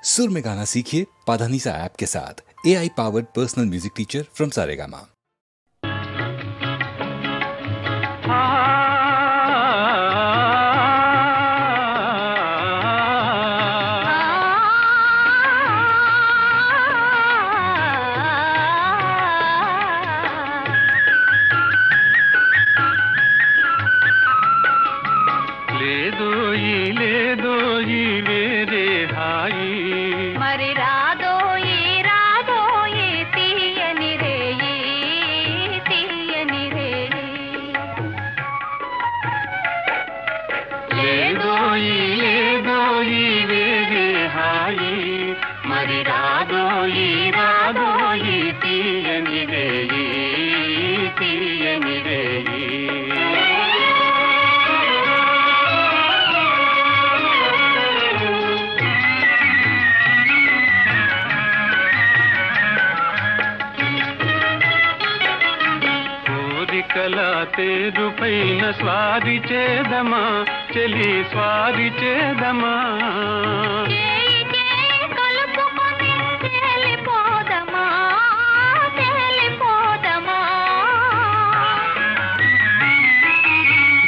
सुर में गाना सीखिए पाधानीसा ऐप के साथ। AI powered personal music teacher from Saregama. తేరుపైన స్వారి చేదమా చెలి స్వారి చేదమా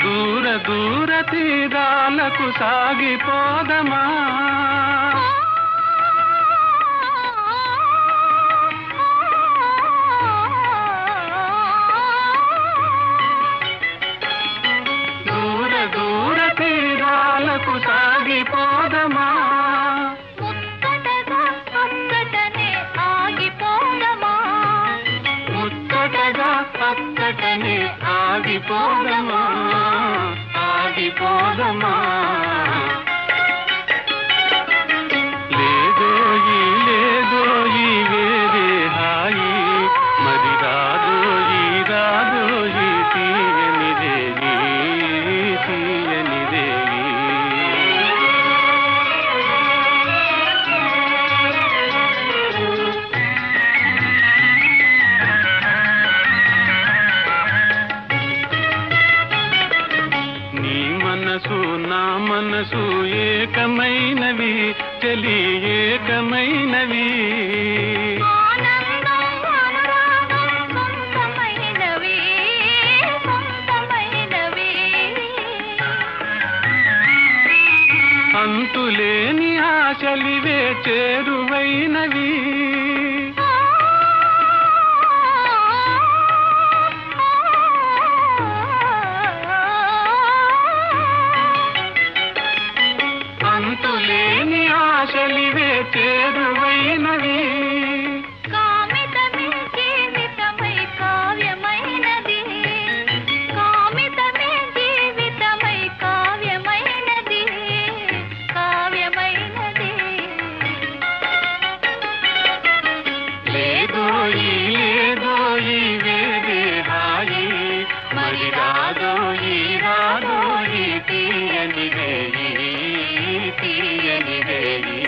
దూర దూర తీరాలకు సాగిపోదమా సాగిపోదమా ముచ్చటగా అక్కటనే ఆగిపోదమా ముచ్చటగా అక్కటనే ఆగిపోదమా ఆగిపోదమా లేదోయి లేదోయి వేరే హాయి మరి రాదోయి రాదోయి తీయని రేయి తీయని రేయి నా మనసు ఏకమైనవి చెలి ఏకమైనవి అంతులేని ఆశలివే చేరువైనవి అంతులేని ఆశలివే చేరువైనవి కామితమే జీవితమై కావ్యమైనది కామితమే జీవితమై కావ్యమైనది కావ్యమైనది లేదోయి లేదోయి వేరే హాయి మరి రాదోయి రాదోయి తీయని రేయి తీయని రేయి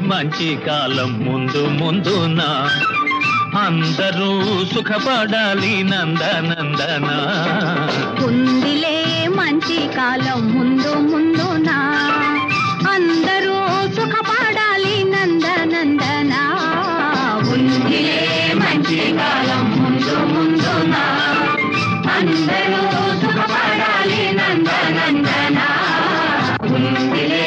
మంచి కాలం ముందు ముందున అందరూ సుఖపడాలి నందనందన ఉందిలే మంచి కాలం ముందు ముందున అందరూ సుఖపడాలి నందనందన ఉందిలే మంచి కాలం ముందు ముందున అందరూ సుఖపడాలి నందనందన ఉందిలే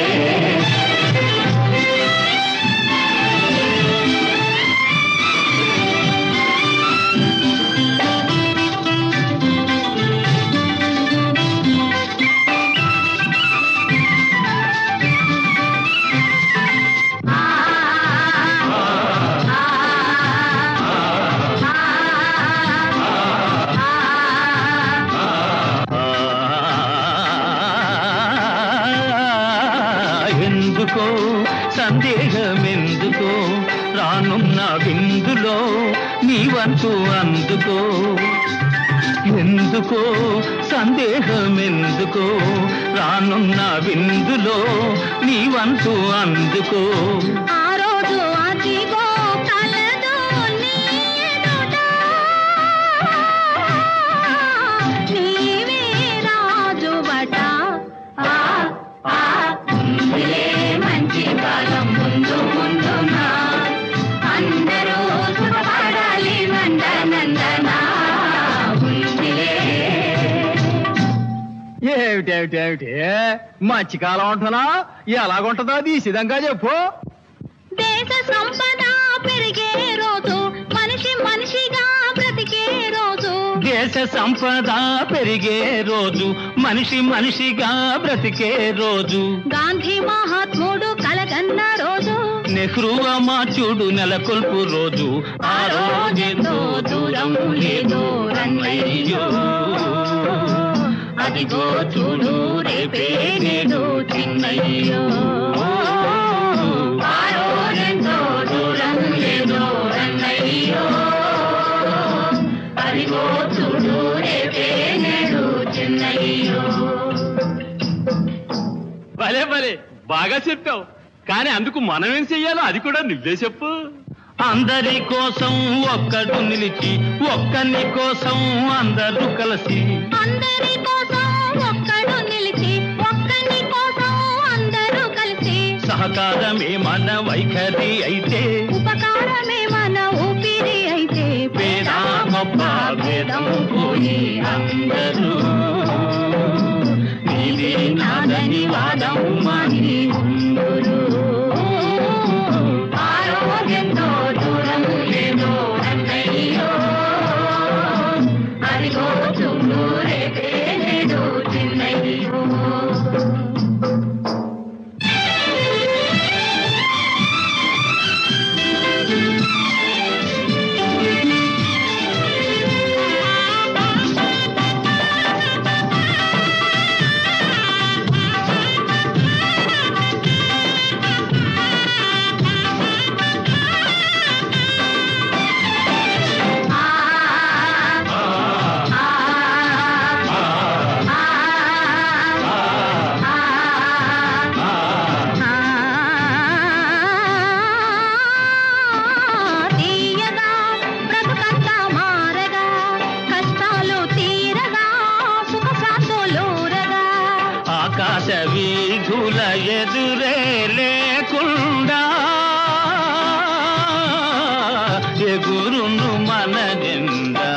విందులో నీ వంతు అందుకో ఎందుకో సందేహం ఎందుకో రానున్న విందులో నీ వంతు అందుకో ఆ రోజు అదిగో కలదు నీ ఎదుట నీవే రాజువట ఉందిలే మంచి కాలం ముందు ముందునా అందరూ సుఖపడాలి నందనందనా ఏమిటేమిటేమిటి మధ్యకాలం ఉంటున్నా ఎలాగుంటుందో అది సిద్ధంగా చెప్పు. దేశ సంపద పెరిగే రోజు మనిషి మనిషిగా బ్రతికే రోజు దేశ సంపద పెరిగే రోజు మనిషి మనిషిగా బ్రతికే రోజు గాంధీ మహాత్ముడు కలగన్న రోజు నెహ్రూ అమాత్యుడు నెలకొల్పు రోజు ఆ రోజెంతో దూరం లేదో రన్నయ్యో అదిగో చూడు రేపే నేడు చిన్నయ్యో ఆ రోజెంతో దూరం లేదో రన్నయ్యో అదిగో చూడు రేపే నేడు చిన్నయ్యో. భలే భలే బాగా చెప్పావు, కానీ అందుకు మనం ఏం చెయ్యాలో అది కూడా నువ్వే చెప్పు. అందరి కోసం ఒక్కడు నిలిచి ఒక్కని కోసం అందరూ కలిసి అందరి కోసం ఒక్కడు నిలిచి ఒక్కని కోసం అందరూ కలిసి సహకారమే మన వైఖరి అయితే ఉపకారమే మన ఊపిరి అయితే పేద గొప్ప భేదం పోయి అందరూ నీది నాదని వాదం మాని ఉందురు ఆరోగ్యంతో దూరం లేదో అన్నయ్యో అదిగో చూడు రేపే నేడు చిన్నయ్యో. వీధుల ఎదురే లేకుండా ఎగురును మన జెండా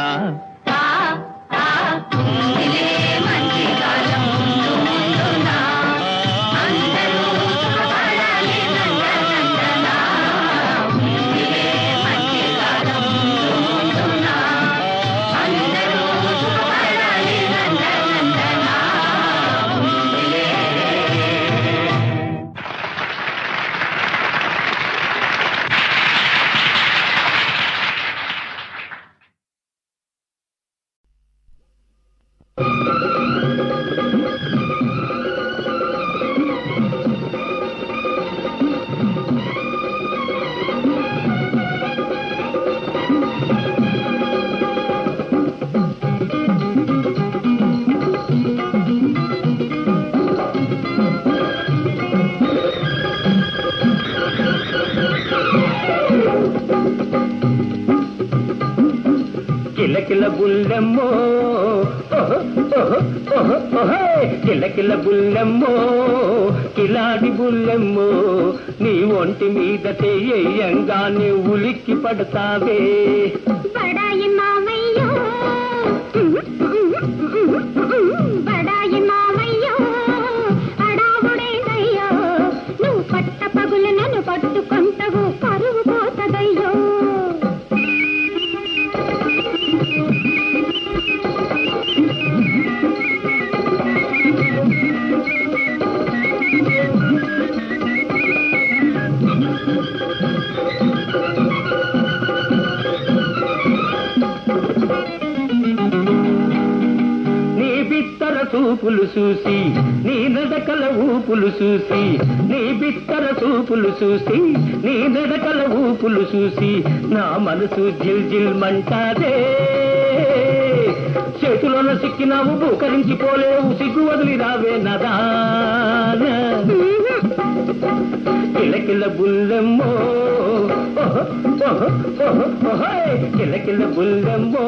కిలకిల బుల్లెమ్మో కిలకిల బుల్లెమ్మో కిలాడి బుల్లెమ్మో నీ ఒంటి మీద తెయ్యంగానే ఉలిక్కి పడతావే బడాయి మావయ్యో బడాయి మావయ్యో అడావుడేదయ్యో నువ్వు పట్ట పగులు నన్ను పట్టుకుంటవు పరువు పోతదయ్యో చూపులు చూసి నీ నడకల ఊపులు చూసి నీ బిత్తర చూపులు చూసి నీ నడకల ఊపులు చూసి నా మనసు జిల్ జిల్ మంటాదే చేతిలోన సిక్కినావు బూకరించిపోలేవు సిగ్గు వదిలి రావే నదాన కిలకిల బుల్లెమ్మో కిలకిల బుల్లెమ్మో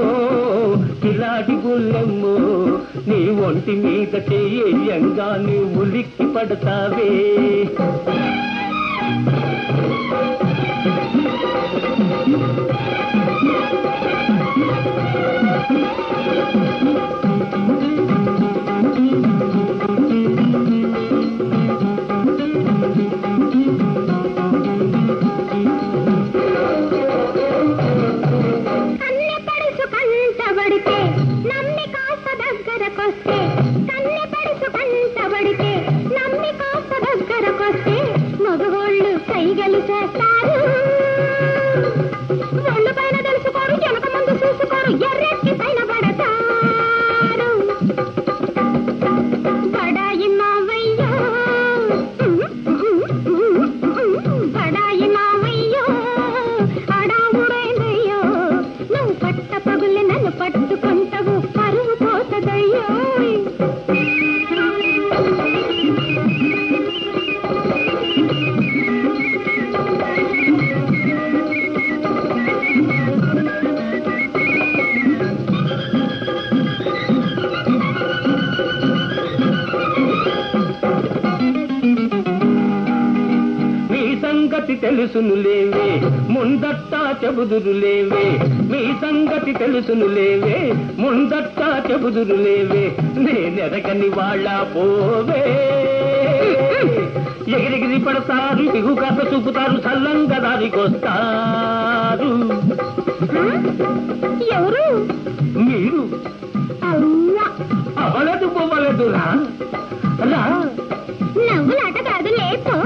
కిలాడి బుల్లెమ్మో నీ ఒంటి మీద చెయ్యంగా నీ ఉలిక్కి పడతావే తెలుసునులేవే ముందట్టా చెబుదురులేవే మీ సంగతి తెలుసునులేవే ముందట్టా చెబుదురులేవే నేనెరగని వాళ్ళ పోవే ఎగిరిగిరి పడతారు ఎగు కాస్త చూపుతారు చల్లంగా దారికొస్తారు ఎవరు మీరు అవలదు పోవలదు రా నవ్వులాట కాదు లేపో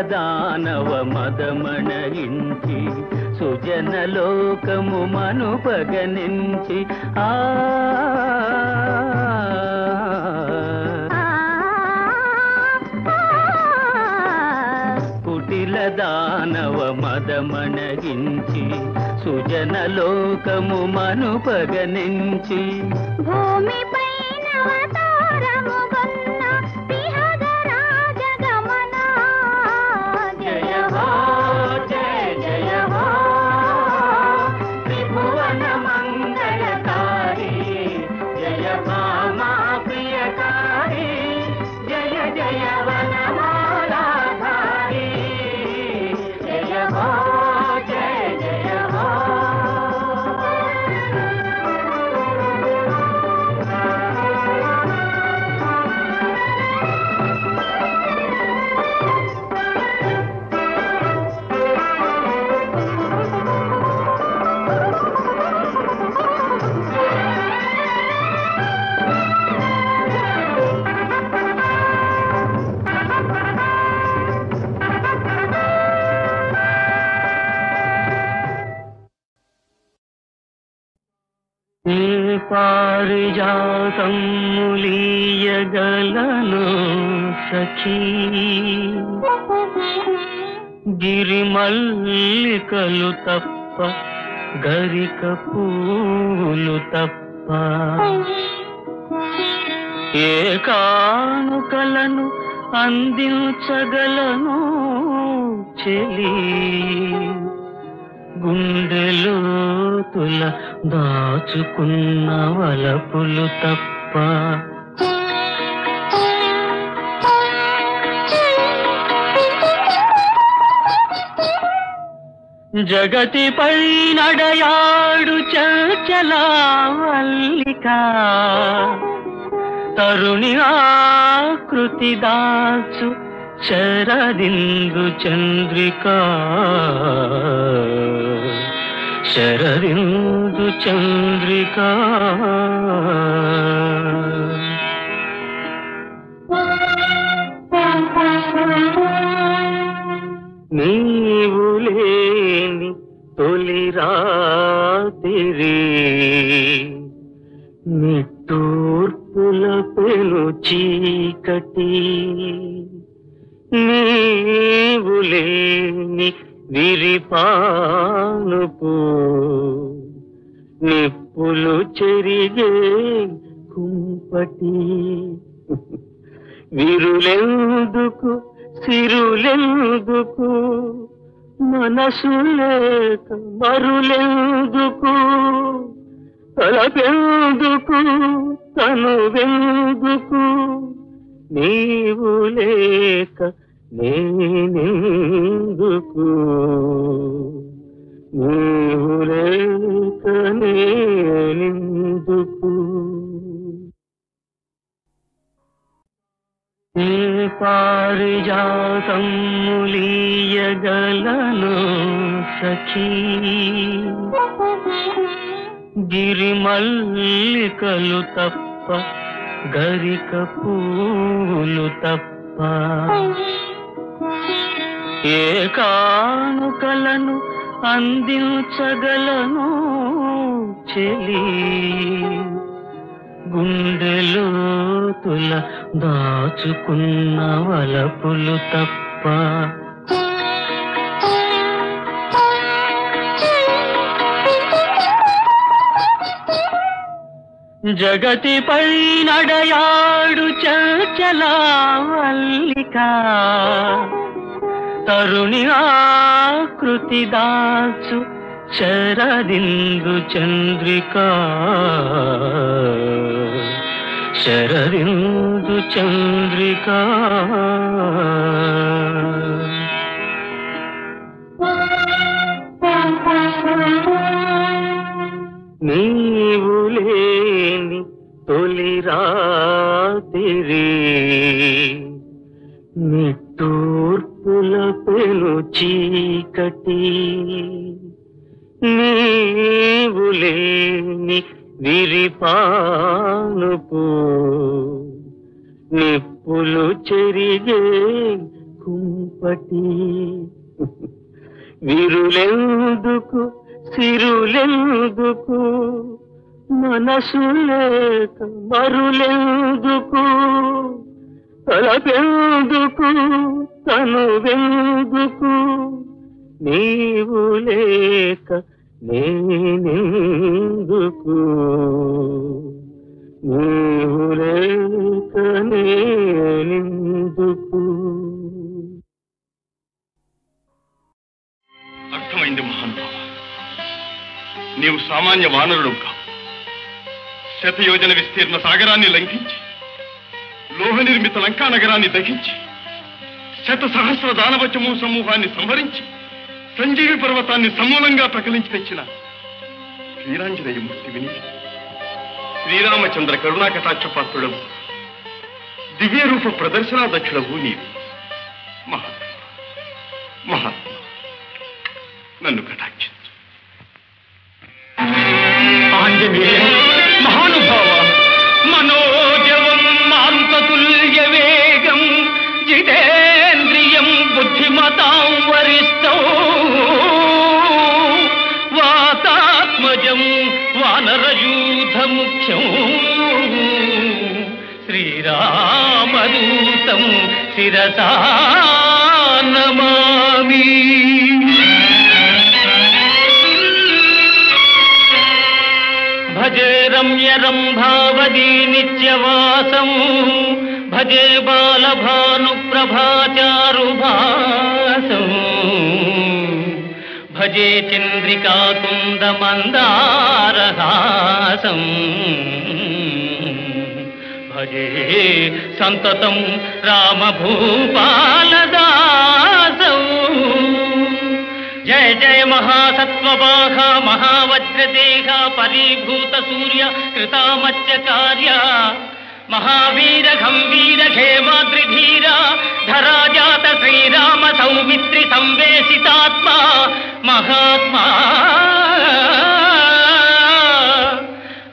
దానవ మదమణగించి సుజనలోకము మనుపగనించి కుటిల దానవ మదమణగించి సుజనలోకము మనుపగనించి భూమిపై పారిజాతములీయగలను సఖీ గిరిమల్లికలు తప్ప గరిక పూలు తప్ప ఏ కానుకలను అందించగలను చెలి గుండెలోతుల దాచుకున్న వలపులు తప్ప జగతిపై నడయాడు చంచలా వల్లిక తరుణి ఆకృతి దాచు శరదిందు చంద్రికా శరదిందు చంద్రికా నీవు లేని తొలి రాత్రి నిట్టూర్పుల పెను చీకటి నీవు లేని విరిపానుపు నిప్పులు చెరిగే కుంపటి విరులెందుకు సిరులెందుకు మనసు లేక మరులెందుకు తలపెందుకు తనువెందుకు నీవు లేక నేనెందుకు నీవు లేక నేనెందుకు ఏ పారిజాతములీయగలను సఖీ గిరిమల్లికలు తప్ప గరిక పూలు తప్ప ఏ కానుకలను అందించగలను చెలి గుండెలోతుల దాచుకున్న వలపులు తప్ప జగతిపై నడయాడు చంచలా వల్లిక తరుణి ఆకృతి దాచు శరదిందు చంద్రికా శరదిందు చంద్రికా నీవు లేని తొలి రాత్రి నిట్టూర్పుల పెను చీకటి నీవు లేని విరిపానుపు నిప్పులు చెరిగే కుంపటి విరులెందుకు సిరులెందుకు మనసు లేక మరులెందుకు తలపెందుకు తనువెందుకు నీవు లేక నేనెందుకు నీవు లేక నేనెందుకు అర్థమైంది మహానుభావ, నీవు సామాన్య వానరుడు కావు. శతయోజన విస్తీర్ణ సాగరాన్ని లంఘించి లోహ నిర్మిత లంకా నగరాన్ని దహించి శత సహస్ర దానవచము సమూహాన్ని సంహరించి సంజీవి పర్వతాన్ని సమూలంగా ప్రకలించి తెచ్చిన శ్రీరాంజనేయ మూర్తివి నీవు. శ్రీరామచంద్ర కరుణాకటాక్షపాత్రుడవు, దివ్య రూప ప్రదర్శనాదక్షుడవు నీవు. మహాత్మ మహాత్మ నన్ను కటాక్షించు. ఆంజనేయ మహానుభావ మనోజవం మాంతతుల్య వేగం జితేంద్రియం బుద్ధిమతాం వరిష్టం వాతాత్మజం వానరయూధముఖ్యం అవధూతం శిరసా నమామి. భజే రమ్య రంభావదీ నిత్యవాసం భజే బాలభాను ప్రభాచారుభాసం భజే చంద్రికాతుంద మందారహాసం భజే సంతతం రామభూపాలదాసం. జయ జయ మహాసత్వవాహ మహావజ్రదేహ పరీభూత సూర్య కృతామత్యకార్య మహావీర గంభీర ఖేమాద్రిధీర ధరాజాత శ్రీరామ సౌమిత్రి సంవేశితాత్మ మహాత్మా.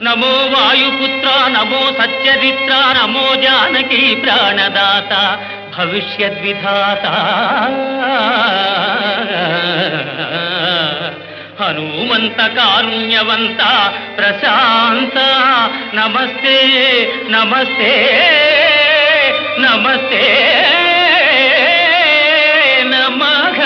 నమో వాయుపుత్ర నమో సచ్చరిత్ర నమో జానకీ ప్రాణదాత భవిష్యద్విధాత హనుమంత కారుణ్యవంత ప్రశాంత నమస్తే నమస్తే నమస్తే నమః.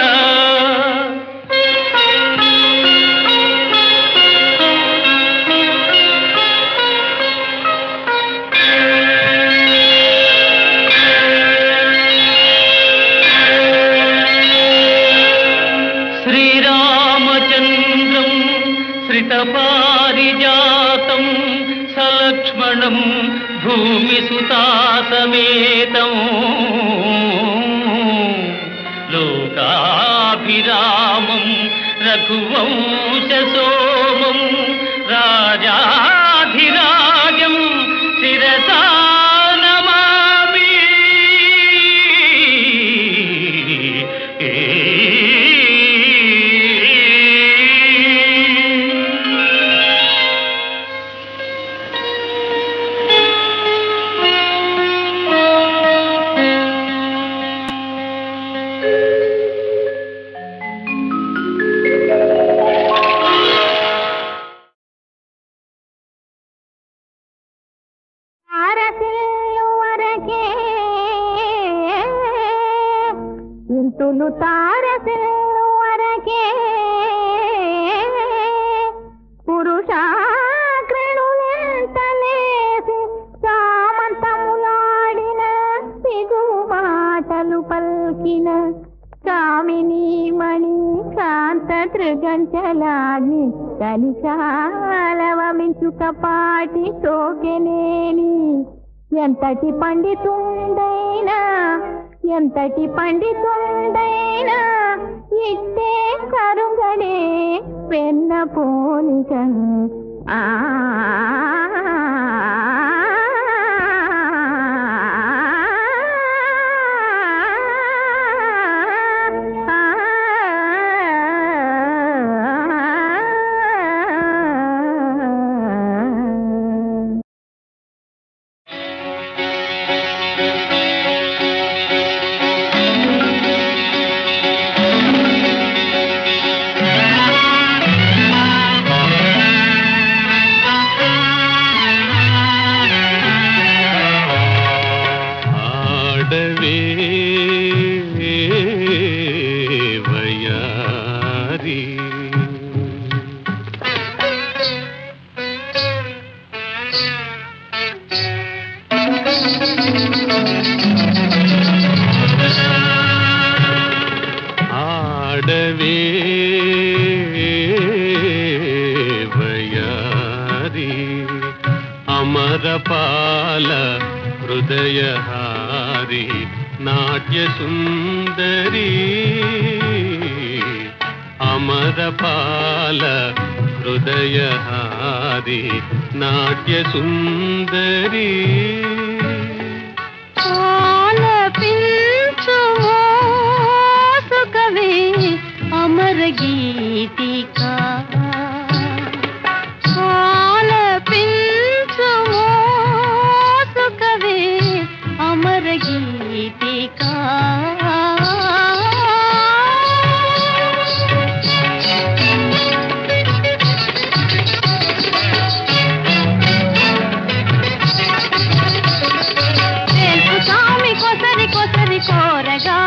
శ్రీరామచంద్రం శ్రితపారిజాతం సలక్ష్మణం భూమిసుతాసమేతం లోకాభిరామం రఘువంశసోమం రాజాధిరాజం శిరసా నమామి. ఇంతులు తారసిల్లు వరకే పురుషాగ్రణులెంతలేసి సామంతములాడిన సిగు మాటలు పల్కిన కామిని మణి కాంత త్రిగంచలాగ్ని కలిశాలవమించుక పాటి తోకెనేని ఎంతటి పండితుండైనా ఎంతటి పండితుండైనా ఇట్టే కరుంగడే పెన్న పోలిక. ఆ అమరపాల హృదయహారి నాట్య సుందరి అమరపాల హృదయహారి నాట్య సుందరి సుఖవే అమర గీతికా అమర గీతికా తెలుపుతామి కోరగా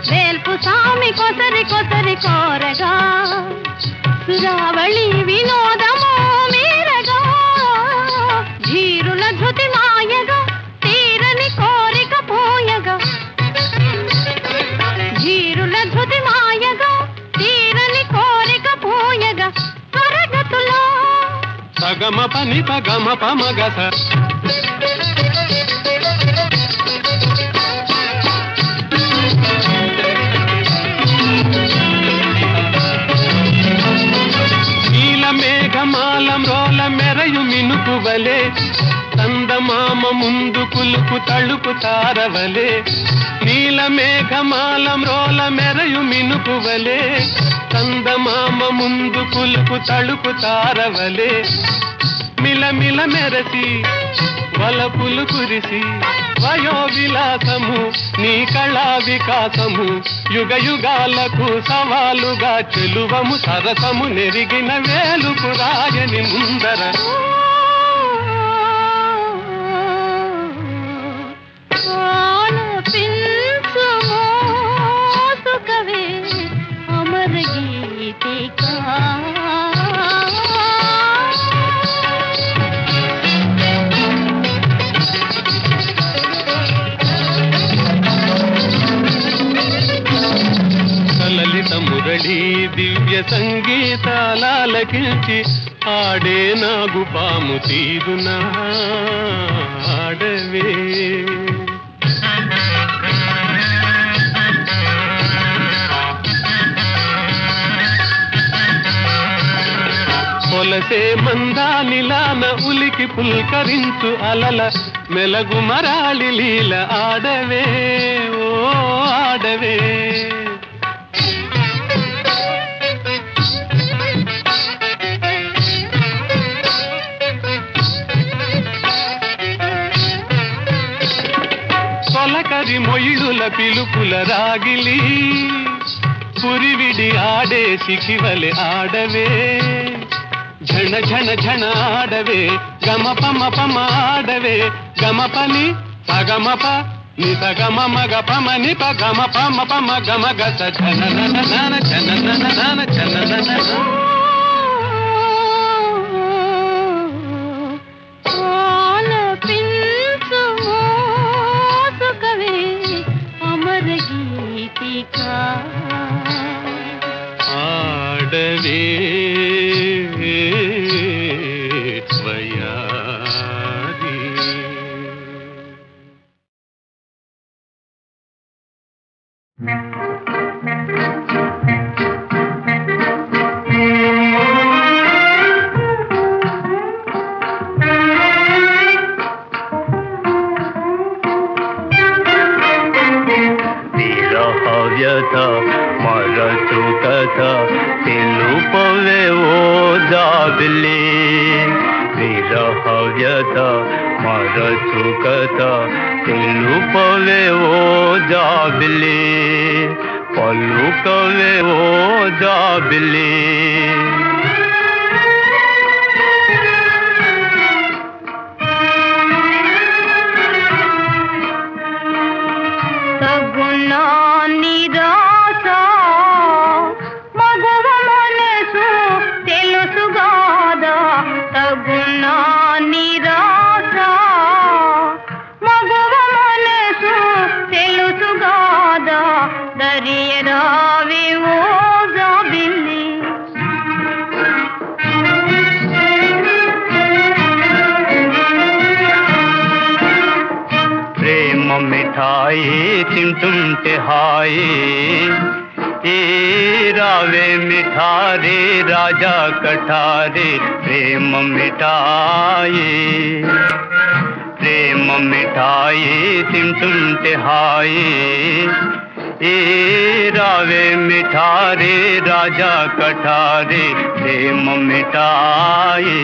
వేల్పు సామి కొసరి కొసరి కోరగా సురావళి వినోదమో మీరగా ధీరుల ధృతి మాయగా తీరని కోరిక పోయగా ధీరుల ధృతి మాయగా తీరని కోరిక పోయగా స్వరగతులో సగమ పని పగమ పమగస మేఘమాలం రోల మెరయు మినుకువలే చందమామ ముందు కులుకు తళుకు తారవలే నీల మేఘమాలం రోల మెరయు మినుకువలే చందమామ ముందు కులుకు తళుకు తారవలే మిలమిల మెరసి వలపులు కురిసి వయో విలాసము నీ కళా వికాసము యుగ యుగాలకు సవాలుగా చెలువము సరసము నెరిగిన వేలుకు రాయని ముందర అమర గీతికా లలిత మురళీ దివ్య సంగీతాలకించి ఆడే నాగు పాము తీరునా ఆడవే పొలసే మందానిలాన ఉలికి పుల్కరించు అలల మెలగు మరాళి లీల ఆడవే ఓ ఆడవే తొలకరి మొయిడుల పిలుపుల రాగిలి పురివిడి ఆడే శిఖివలె ఆడవే ఝణ ఝణ ఝణ ఆడవే గమ పమ పమ ఆడవే గమ పని సగమప ని సగమ మగ పమ ని ప గమ పమ పమ గమ గస ఝన నన నన ఝన నన నన ఝన నన ఆడవే వయారి వ్యథ మరచు కథ తెలుపవే ఓ జాబిలి విరహ వ్యథ మరచు కథ తెలుపవే ఓ జాబిలి పలుకవే ఓ జాబిలి మిఠాయి తింటుంటే హాయి ఏ రావే మిఠారే రాజా కఠారే ప్రేమ మిఠాయి ప్రేమ మిఠాయి తింటుంటే హాయి ఏ రావే మిఠారే రాజా కఠారే ప్రేమ మిఠాయి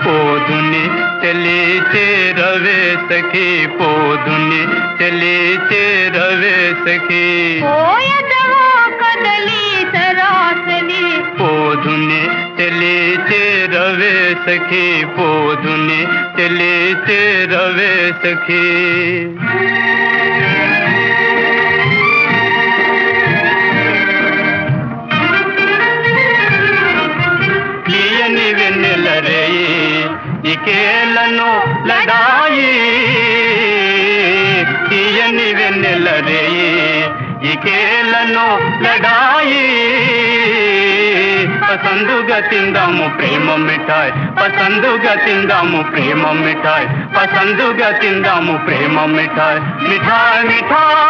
पोधुनी चले रवे सखी पोधुनी चले रवे सखी कदली सरासनी पोधुनी चले రవే సఖీ పోదునే తెలిసే రవే సఖీ తీయని వెన్నెల రేయి ఇకేలను లడాయి తీయని వెన్నెల రేయి ఇకేలను లడాయి పసందుగా తిందాము ప్రేమ మిఠాయి పసందుగా తిందాము ప్రేమ మిఠాయి పసందుగా తిందాము ప్రేమ మిఠాయి మిఠాయి మిఠాయి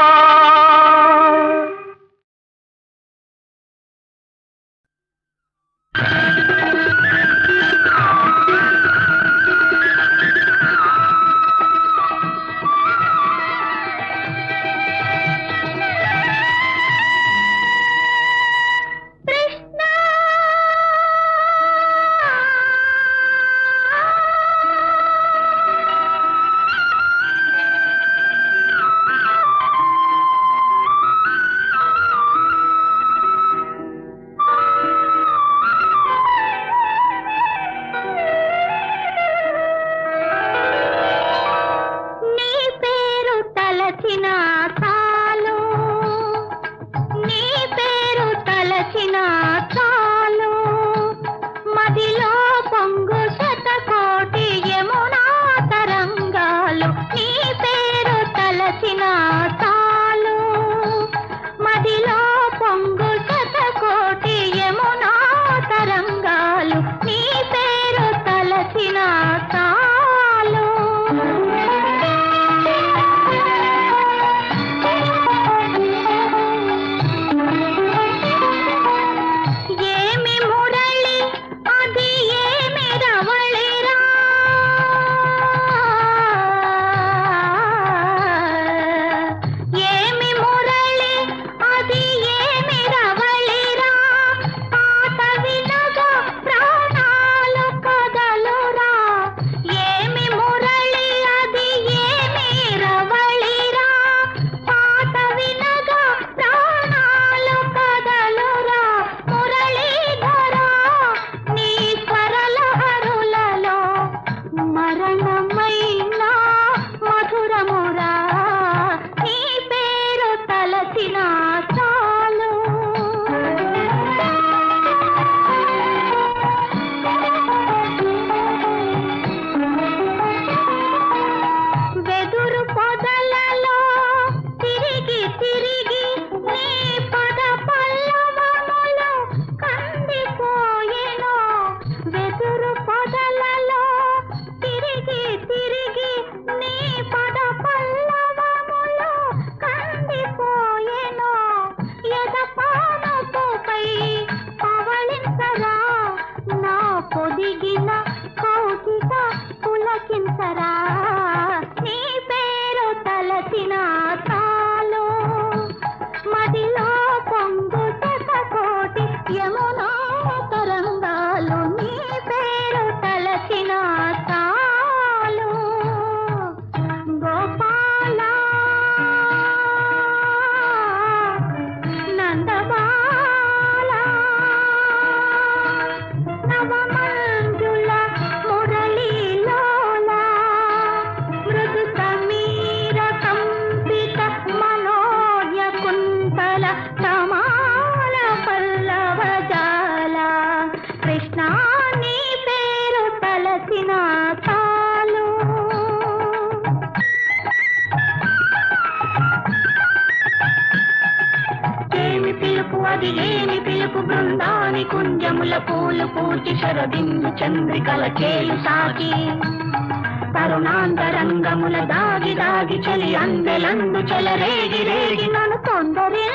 అది ఏమి పిలుపు బృందాని కుంజముల పూలు పూచి శరదిందు చంద్రికల చేలు సాగి తరుణాంతరంగముల దాగి దాగి చలి అందెలందు చెలరేగి రేగి నన్ను తొందరే